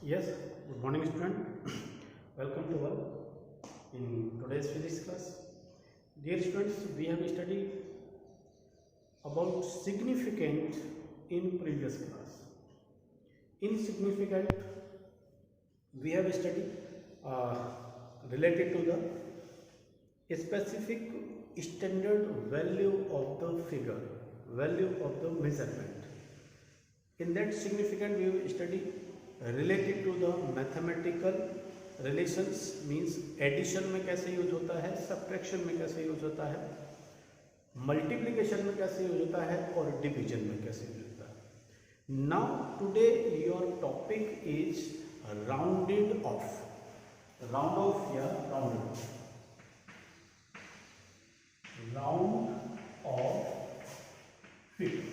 Yes, good morning student. Welcome to all in today's physics class. Dear students, we have studied about significant in previous class. Insignificant we have studied related to the specific standard value of the figure, value of the measurement. In that significant we will study related to the mathematical relations, means addition में कैसे use होता है, subtraction में कैसे use होता है, multiplication में कैसे यूज होता है और डिवीजन में कैसे यूज होता है. Now today your topic is rounded off. Round of या राउंडेड राउंड ऑफ फिगर.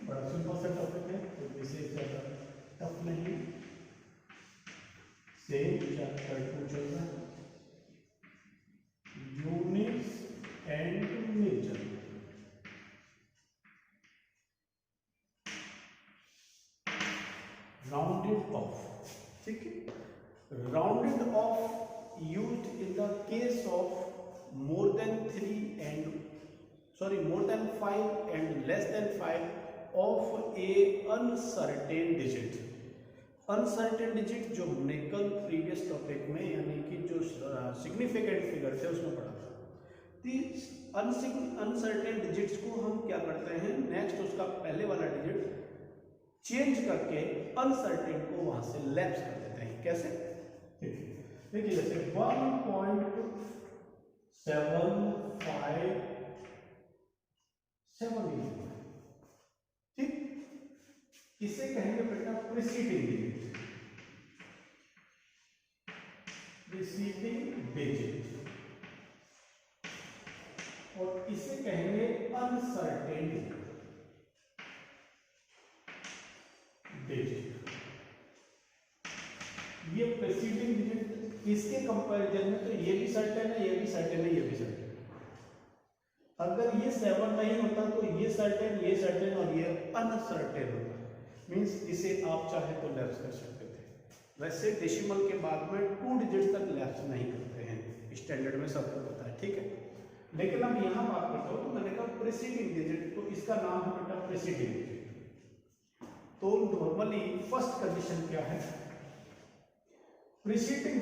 बड़ा सिंपल सा टॉपिक है, तो विशेष ज़्यादा टफ नहीं. सेम चैप्टर 2 चल रहा है, units and measurement. Rounded off, ठीक है. Rounded off used in the case of more than 5 and less than 5 of a uncertain digit. Uncertain digit जो हमने कल प्रीवियस टॉपिक में यानी कि जो सिग्निफिकेंट फिगर थे उसमें पढ़ा था. अनसर्टेन डिजिट्स को हम क्या करते हैं, नेक्स्ट उसका पहले वाला डिजिट चेंज करके अनसर्टेन को वहां से लैप्स कर देते हैं. कैसे देखिए, जैसे 1.757, ठीक. इसे कहेंगे बेटा प्रीसीडिंग डिजिट. Preceding digit. और इसे कहेंगे अनसर्टेन डिजिट. ये प्रीसीडिंग डिजिट इसके कंपैरिजन में तो ये भी सर्टेन है, ये भी सर्टेन है, ये भी सर्टेन. अगर ये 7 नहीं होता तो ये सर्टेन और ये अनसर्टेन होता. मींस इसे आप चाहे तो लैप्स कर सकते थे. वैसे डेसिमल के बाद में 2 डिजिट तक लैप्स नहीं करते हैं, स्टैंडर्ड में सबको पता है, ठीक है. लेकिन अब यहां बात करता हूं, तो मैंने कहा प्रीसीडिंग डिजिट, तो इसका नाम है बेटा प्रीसीडिंग डिजिट. तो नॉर्मली फर्स्ट कंडीशन क्या है, प्रीसीडिंग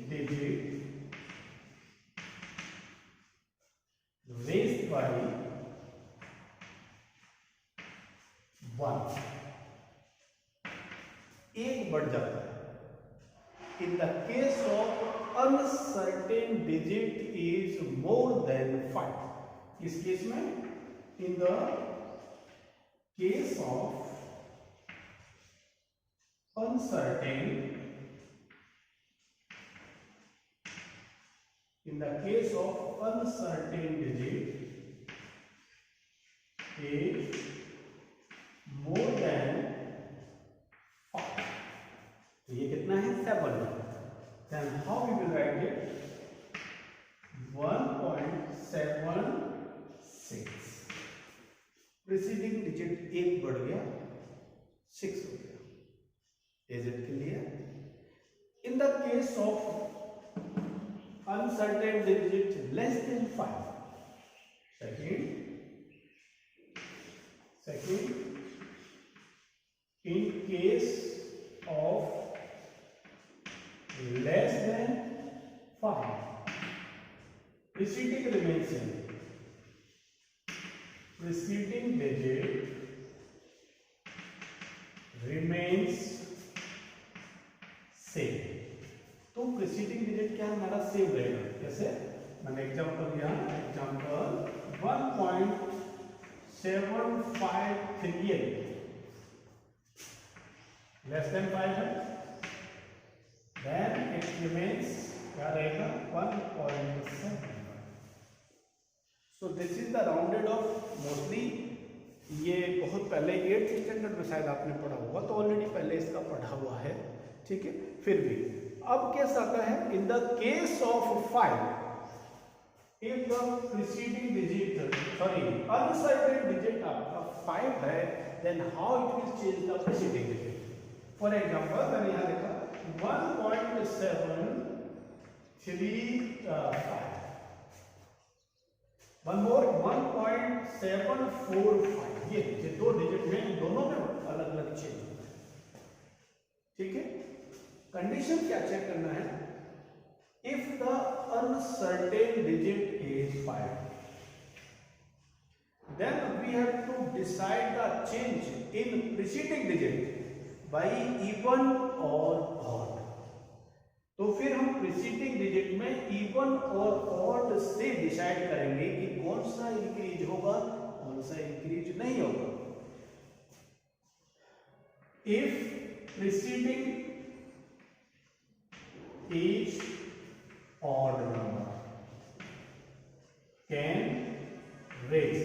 डिजिट raised by 1 एक बढ़ जाता है. In the case of uncertain digit is more than 5. किस केस में, in the case of uncertain, in the case of uncertain digit is more than 5. तो ये कितना है, 7. then how we will write it, 1.76. Preceding digit 1 बढ़ गया, 6 हो गया. Is it clear? In the case of uncertain digit less than 5, second in case of less than 5, preceding remains same. Preceding digit remains same. तो preceding digit क्या हमारा same रहेगा. कैसे, मैंने एग्जांपल दिया, एग्जांपल 1.753 लेस देन 5 है, then it remains क्या रहेगा, 1.7. So this is the rounded off. Mostly ये बहुत पहले 8th स्टैंडर्ड में शायद आपने पढ़ा होगा, तो ऑलरेडी पहले इसका पढ़ा हुआ है, ठीक है. फिर भी अब केस आता है, in the case of 5 if the preceding digit, uncertain digit आपका 5 है, then how it will change the preceding digit. For example, मैंने यहाँ लिखा 1.735, वन मोर 1.745, ये दो डिजिट में, दोनों में अलग अलग चेंज होता है, ठीक है। कंडीशन क्या चेक करना है, if the uncertain digit is 5, then we have to decide the change in preceding digit by even or odd. तो फिर हम प्रीसीडिंग डिजिट में इवन और ऑड से डिसाइड करेंगे कि कौन सा इंक्रीज होगा, कौन सा इंक्रीज नहीं होगा। If preceding is odd number can raise,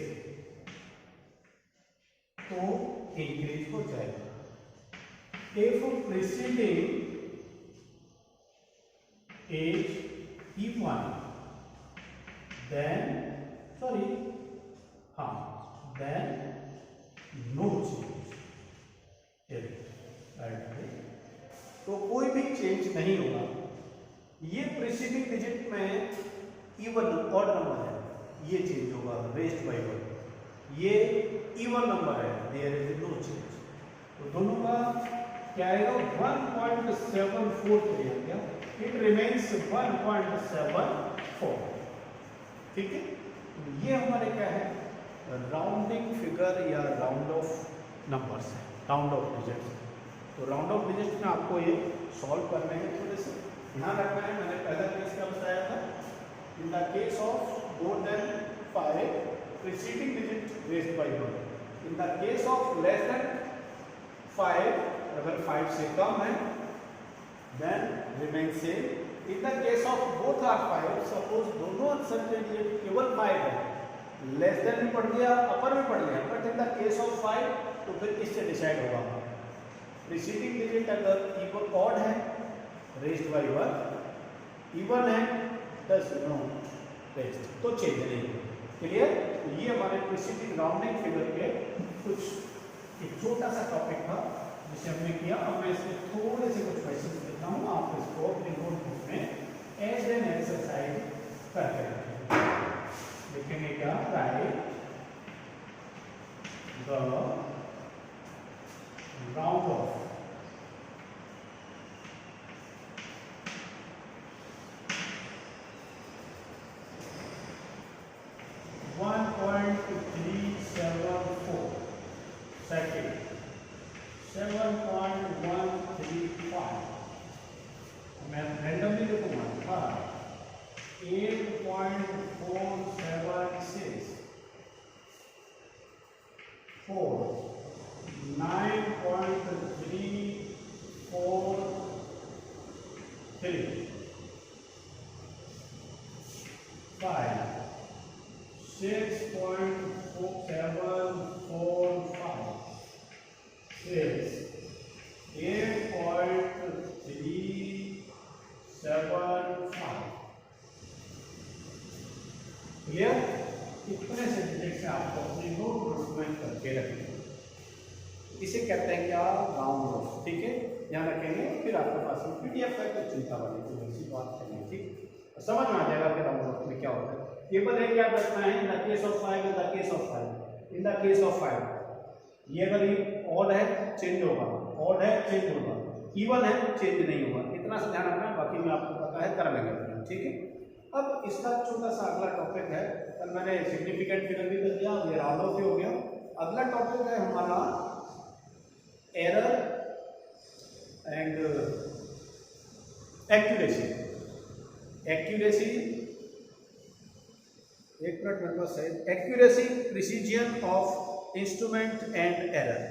तो इंक्रीज हो जाएगा। If preceding is even, then no change, तो कोई भी चेंज नहीं होगा। ये प्रीसीडिंग डिजिट में इवन ऑड नंबर है, ये चेंज होगा रेज्ड बाय 1, ये इवन नंबर है, देयर इज नो चेंज। तो दोनों का क्या आएगा, 1.74 क्या, इट रिमेन्स 1.74, ठीक है। ये हमारे क्या है, राउंडिंग फिगर या राउंड ऑफ नंबर्स है, राउंड ऑफ डिजिट्स। तो राउंड ऑफ डिजिट्स में आपको ये सॉल्व करने हैं, थोड़े से ध्यान रखना है। मैंने पहला केस क्या बताया था, in the case of more than 5 preceding digit raised bye 1, in the case of less than 5, अगर 5 से कम है then remain same. In the case of both are 5, suppose दोनों अनसर्टेन डिजिट केवल 5 है, लेस देन भी पढ़ लिया, अपर भी पढ़ लिया, but in the case of 5 तो फिर इससे डिसाइड होगा प्रीसीडिंग डिजिट अगर इवन ऑड है रेज्ड बाय 1, इवन है दस नो रेज्ड, तो चेंज नहीं। क्लियर। ये हमारे प्रीसीडिंग राउंडिंग फिगर के कुछ एक छोटा सा टॉपिक था जिसे हमने किया। अब मैं इसमें थोड़े से कुछ क्वेश्चन देता हूँ, आप इसको अपने नोटबुक में एज एन एक्सरसाइज करके रखें। लिखेंगे क्या, right the round of 1.374, second 7.135, मैं रैंडमली लिखूंगा, 8.476, 4, 9.343, 5, 6.745, 6, 8.375। क्लियर। इतने से डिजिट से आपको अपनी नोटबुक में करके रखें। इसे कहते हैं क्या, राउंड ऑफ, ठीक है, यहाँ रखेंगे। फिर आपके पास में पीडीएफ का कोई चिंता वाली कोई ऐसी बात नहीं, ठीक, समझ में आ जाएगा कि राउंड ऑफ में क्या होता है। केवल एक याद रखना है, in the case of 5, in the case of 5, in the case of 5, ये अगर ये ऑड है चेंज होगा, ऑड है चेंज होगा, इवन है चेंज नहीं होगा, इतना सा ध्यान रखना है। बाकी में आपको पता है, कर लेंगे, ठीक है। अब इसका छोटा सा अगला टॉपिक है, कल मैंने सिग्निफिकेंट फिगर भी कर दिया, ये राउंड ऑफ भी हो गया। अगला टॉपिक है हमारा एरर एंड एक्यूरेसी। एक्यूरेसी, एक मिनट मेरे पास है, accuracy, precision of instrument and error.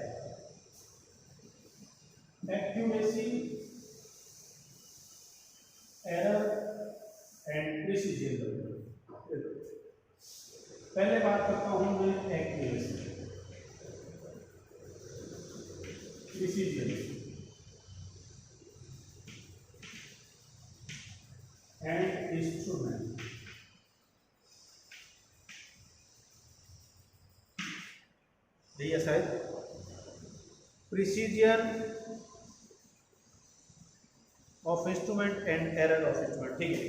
Accuracy, error and precision. पहले बात करता हूं मैं एक्यूरेसी, प्रिसीजन एंड इंस्ट्रूमेंट। यही है शायद, precision of instrument and error of instrument, ठीक है।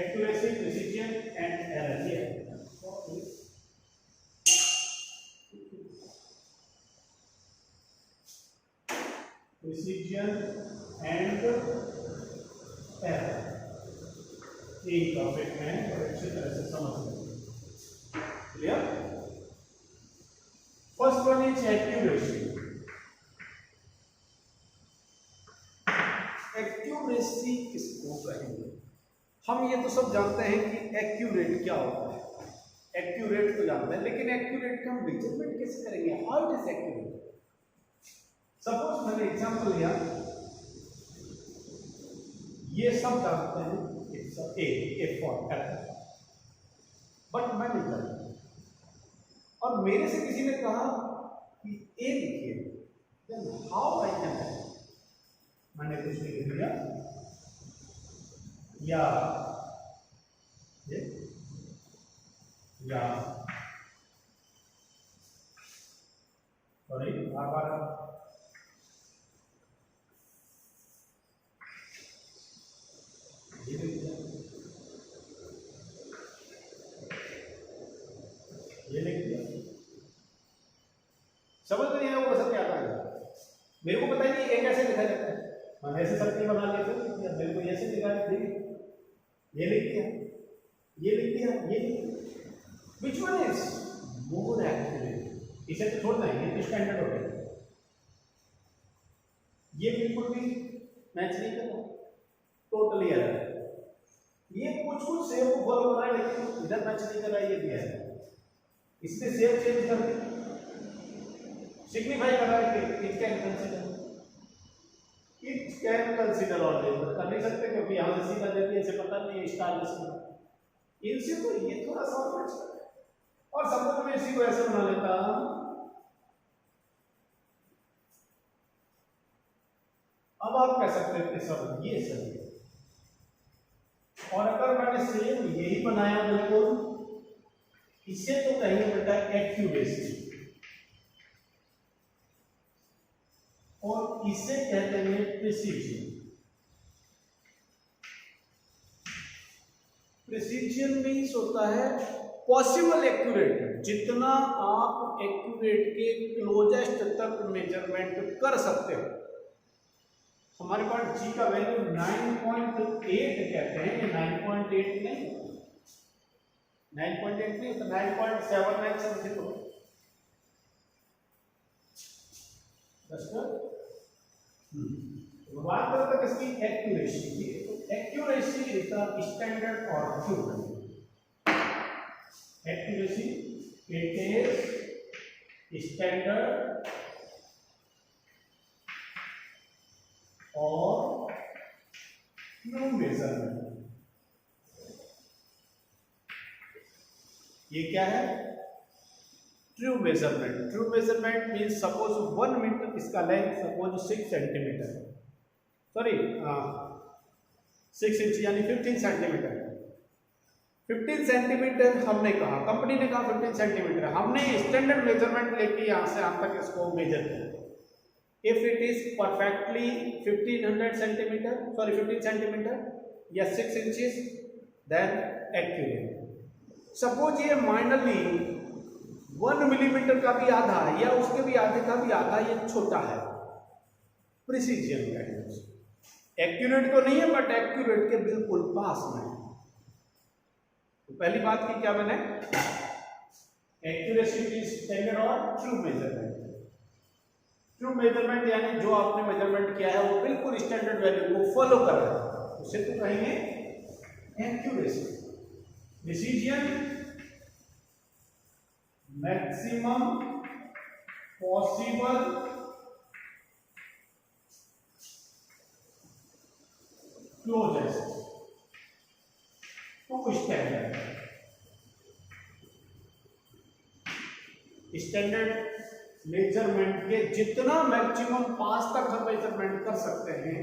एक्यूरेसी, प्रिसीजन एंड एरर, ये है प्रिसीजन एंड एरर, एक टॉपिक में और अच्छी तरह से समझ लें। Clear? First one is accuracy. Accuracy किसको कहेंगे? हम ये तो सब जानते हैं कि एक्यूरेट क्या होता है, एक्यूरेट तो जानते हैं, लेकिन एक्यूरेट का हम मेजरमेंट कैसे करेंगे? How it is accurate? Suppose मैंने एग्जांपल लिया, ये सब जानते हैं ए फॉर एप्पल, बट मैं नहीं जानता और मेरे से किसी ने कहा कि ए लिखिए, देन हाउ आई कैन, मैंने कुछ लिख दिया या सॉरी बार ये लिख दिया, ये लिख दिया, समझ नहीं आया वो सब क्या था, मेरे को पता ही नहीं ये कैसे लिखा जाता है। मैंने ऐसे सर्कल बना लिया, मेरे को ऐसे लिखा है, ये लिख दिया, ये लिख दिया, ये लिख दिया। Which one is more accurate? इसे तो छोड़ना है, ये तो स्टैंडर्ड हो गया, ये बिल्कुल भी मैच नहीं कर रहा, टोटली एरर। ये कुछ सेव को फॉलो कर रहा है लेकिन इधर मैच नहीं कर रहा है, ये भी है। इसने सेव चेंज कर दिया, सिग्निफाई कर रहा है कि it can consider, it can consider always, कर नहीं सकते क्योंकि यहां से सीधा देती है, इसे पता नहीं है स्टार लिस्ट, इनसे तो ये थोड़ा सा मैच कर रहा है। और सपोज मैं इसी को ऐसे बना लेता, अब आप कह सकते हैं कि सर ये सही है, और अगर मैंने सेम यही बनाया बिल्कुल, इसे तो कहेंगे बेटा एक्यूरेसी, और इसे कहते हैं प्रिसीजन। प्रिसीजन मीन्स होता है पॉसिबल एक्यूरेट, जितना आप एक्यूरेट के क्लोजेस्ट तक मेजरमेंट कर सकते हो। हमारे पास जी का वैल्यू 9.8 कहते हैं, ये 9.8 नहीं, 9.8 नहीं, तो 9.79 समथिंग हो। बात करते हैं किसकी? एक्यूरेसी की। एक्यूरेसी इज द स्टैंडर्ड और true value. Accuracy it is standard और ट्रू मेजरमेंट। ये क्या है? True measurement. True measurement means suppose 1 metre, इसका length suppose 6 centimetre, sorry 6 inch यानी 15 सेंटीमीटर। 15 सेंटीमीटर हमने कहा, कंपनी ने कहा 15 सेंटीमीटर, हमने स्टैंडर्ड मेजरमेंट लेके यहां से यहां तक इसको मेजर किया। If it is perfectly 1500 centimeter, sorry 15 centimeter या 6 inches, then accurate. Suppose ये माइनरली 1 मिलीमीटर का भी आधा है या उसके भी आधे का भी आधा ये छोटा है, प्रिसीजन का है। एक्यूरेट तो नहीं है बट एक्यूरेट के बिल्कुल पास में। तो पहली बात की क्या मैंने, एक्यूरेसी इज स्टैंडर्ड और ट्रू मेजरमेंट। ट्रू मेजरमेंट यानी जो आपने मेजरमेंट किया है वो बिल्कुल स्टैंडर्ड वैल्यू को फॉलो कर रहा है, उसे तो कहेंगे accuracy. Precision maximum possible closest to standard. Standard measurement के जितना मैक्सिमम पास तक हम मेजरमेंट कर सकते हैं,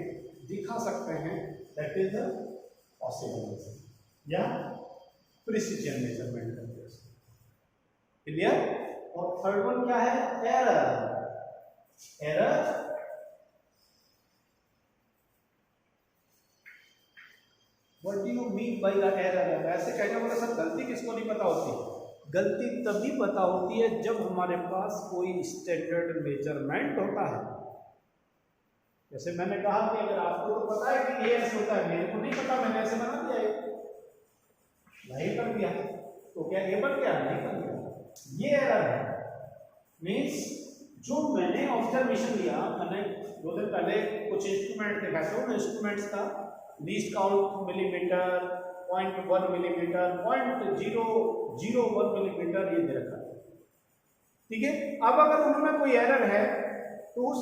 दिखा सकते हैं, दैट इज द पॉसिबल या प्रिसीजन मेजरमेंट करते हैं। क्लियर? और थर्ड वन क्या है? Error. Error what do you mean by the error? ऐसे कहने वाला सर गलती किसको नहीं पता होती? गलती तभी पता होती है जब हमारे पास कोई स्टैंडर्ड मेजरमेंट होता है। जैसे मैंने कहा कि अगर आपको तो पता है कि ये ऐसे होता है, मेरे को नहीं पता, मैंने ऐसे बना दिया, नहीं कर दिया, तो क्या ये बन गया? नहीं बन गया। ये एरर है। मीन्स जो मैंने ऑब्जर्वेशन लिया, मैंने 2 दिन पहले कुछ इंस्ट्रूमेंट देखा, तो इंस्ट्रूमेंट्स का least count millimetre, 0.1 millimetre, 0.001 millimetre ये दे रखा है, ठीक है। अब अगर उनमें कोई एरर है तो उस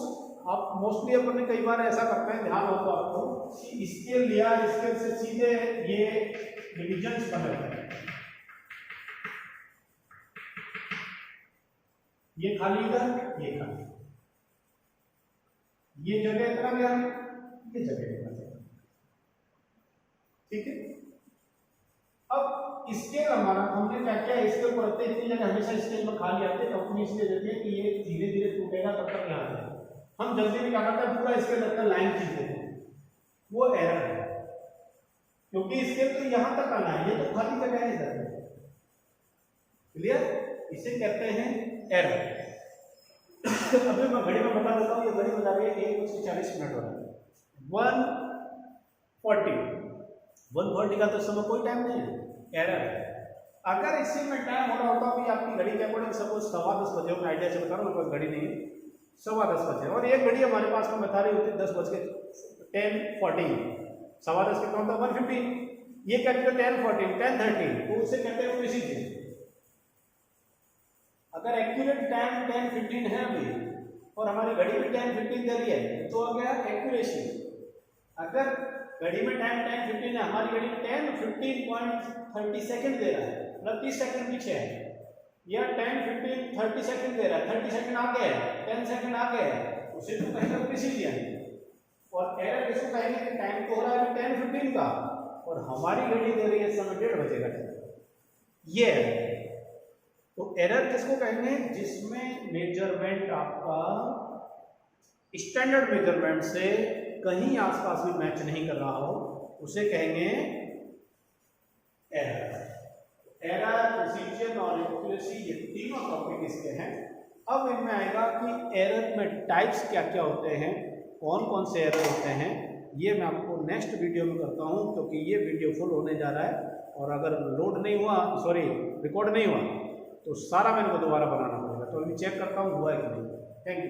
आप मोस्टली अपन ने कई बार ऐसा करते हैं, ध्यान हो तो आपको, कि स्केल लिया, स्केल से सीधे ये डिविजन्स बन रहे हैं, ये खाली इधर, ये खाली, ये जगह इतना गया, ये जगह इतना गया, ठीक है। अब स्केल हमारा हमने क्या किया, स्केल को रखते इतनी जगह हमेशा स्केल में खाली आते हैं, कंपनी इसलिए देती है कि ये धीरे धीरे टूटेगा, तब तक यहाँ जाएगा। हम जल्दी में क्या करते हैं, पूरा स्केल रखकर लाइन खींच देते हैं, वो एरर है, क्योंकि स्केल तो यहाँ तक आना है, ये तो खाली जगह है इधर। क्लियर? इसे कहते हैं एरर। अभी मैं घड़ी में बता देता हूँ, ये घड़ी बता रही है 1:40 हो रहा है, 140 का तो समय कोई टाइम नहीं है, एरर है। अगर इसी में टाइम हो रहा होता कि आपकी घड़ी के अकॉर्डिंग सपोज 10:15 बजे, मैं आइडिया से बता रहा हूँ, कोई घड़ी नहीं है, 10:15 बजे, और एक घड़ी हमारे पास में बता रही होती 10:10:14, 10:15 कितना होता है 1:15, ये कहते हैं 10:14, 10:13, तो उसे कहते हैं प्रिसीजन। अगर एक्यूरेट टाइम 10:15 है अभी और हमारी घड़ी में 10:15 दे रही है तो आ गया एक्यूरेसी। अगर घड़ी में टाइम 10:15 है, हमारी घड़ी 10:15.30 सेकंड दे रहा है, मतलब 30 सेकंड पीछे है, या 10:15.30 सेकंड दे रहा है, 30 सेकंड आगे है, 10 सेकंड आगे है, उसे तो कहेंगे प्रिसीजन। और एरर किसको कहेंगे कि टाइम तो हो रहा है 10:15 का और हमारी घड़ी दे रही है समय 1:30 बजे का टाइम, ये है। तो एरर किसको कहेंगे? जिसमें मेजरमेंट आपका स्टैंडर्ड मेजरमेंट से कहीं आसपास भी मैच नहीं कर रहा हो, उसे कहेंगे एरर। एरर, प्रिसीजन और एक्यूरेसी, ये तीनों टॉपिक इसके हैं। अब इनमें आएगा कि एरर में टाइप्स क्या क्या होते हैं, कौन कौन से एरर होते हैं, ये मैं आपको नेक्स्ट वीडियो में करता हूं, क्योंकि ये वीडियो फुल होने जा रहा है और अगर लोड नहीं हुआ, सॉरी रिकॉर्ड नहीं हुआ, तो सारा मेरे को दोबारा बनाना पड़ेगा। तो अभी चेक करता हूँ हुआ है कि नहीं। Thank you.